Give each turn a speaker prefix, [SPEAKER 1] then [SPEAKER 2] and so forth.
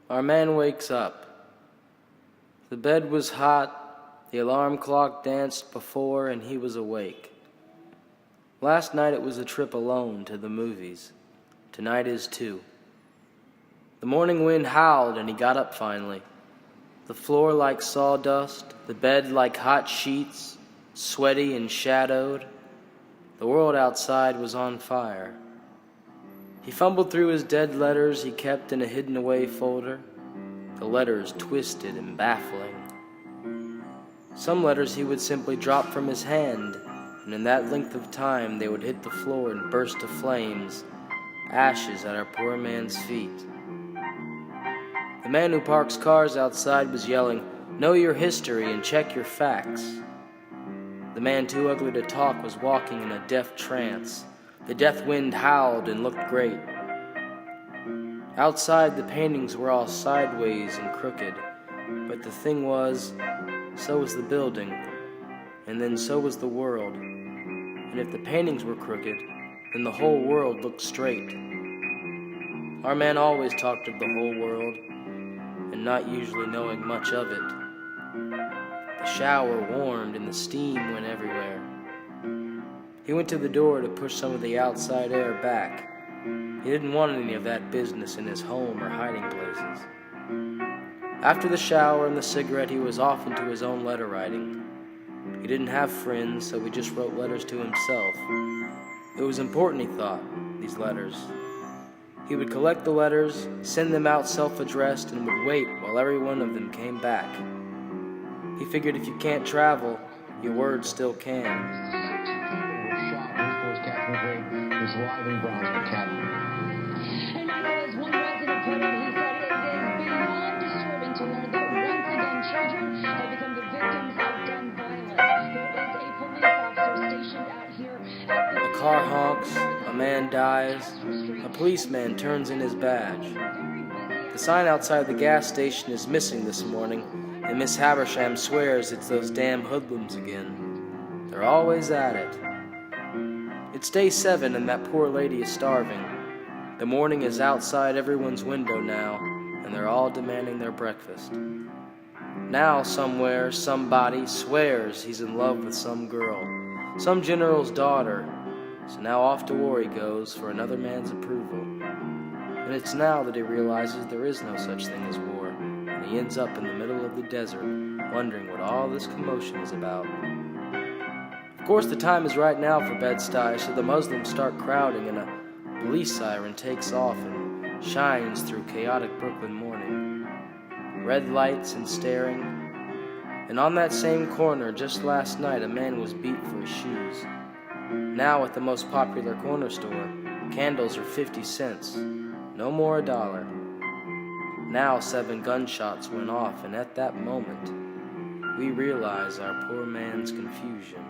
[SPEAKER 1] Our man wakes up. The bed was hot, the alarm clock danced before, and he was awake. Last night it was a trip alone to the movies. Tonight is too. The morning wind howled and he got up finally. The floor like sawdust, the bed like hot sheets, sweaty and shadowed. The world outside was on fire. He fumbled through his dead letters he kept in a hidden-away folder, the letters twisted and baffling. Some letters he would simply drop from his hand, and in that length of time they would hit the floor and burst to flames, ashes at our poor man's feet. The man who parks cars outside was yelling, "Know your history and check your facts." The man too ugly to talk was walking in a deaf trance. The death wind howled and looked great. Outside, the paintings were all sideways and crooked, but the thing was, so was the building, and then so was the world. And if the paintings were crooked, then the whole world looked straight. Our man always talked of the whole world, and not usually knowing much of it. The shower warmed and the steam went everywhere. He went to the door to push some of the outside air back. He didn't want any of that business in his home or hiding places. After the shower and the cigarette, he was off into his own letter writing. He didn't have friends, so he just wrote letters to himself. It was important, he thought, these letters. He would collect the letters, send them out self-addressed, and would wait while every one of them came back. He figured if you can't travel, your words still can.
[SPEAKER 2] Was live in Brownsville Academy.
[SPEAKER 3] And I know as one resident put it, he said it is beyond disturbing to learn that once again children have become the victims of gun violence. There is a police officer stationed out here at the...
[SPEAKER 1] A car honks, a man dies, a policeman turns in his badge. The sign outside the gas station is missing this morning, and Miss Habersham swears it's those damn hoodlums again. They're always at it. It's day 7 and that poor lady is starving. The morning is outside everyone's window now, and they're all demanding their breakfast. Now somewhere, somebody swears he's in love with some girl, some general's daughter, so now off to war he goes for another man's approval. And it's now that he realizes there is no such thing as war, and he ends up in the middle of the desert, wondering what all this commotion is about. Of course, the time is right now for Bed-Stuy, so the Muslims start crowding and a police siren takes off and shines through chaotic Brooklyn morning. Red lights and staring. And on that same corner, just last night, a man was beat for his shoes. Now at the most popular corner store, candles are 50 cents, no more $1. Now 7 gunshots went off, and at that moment, we realize our poor man's confusion.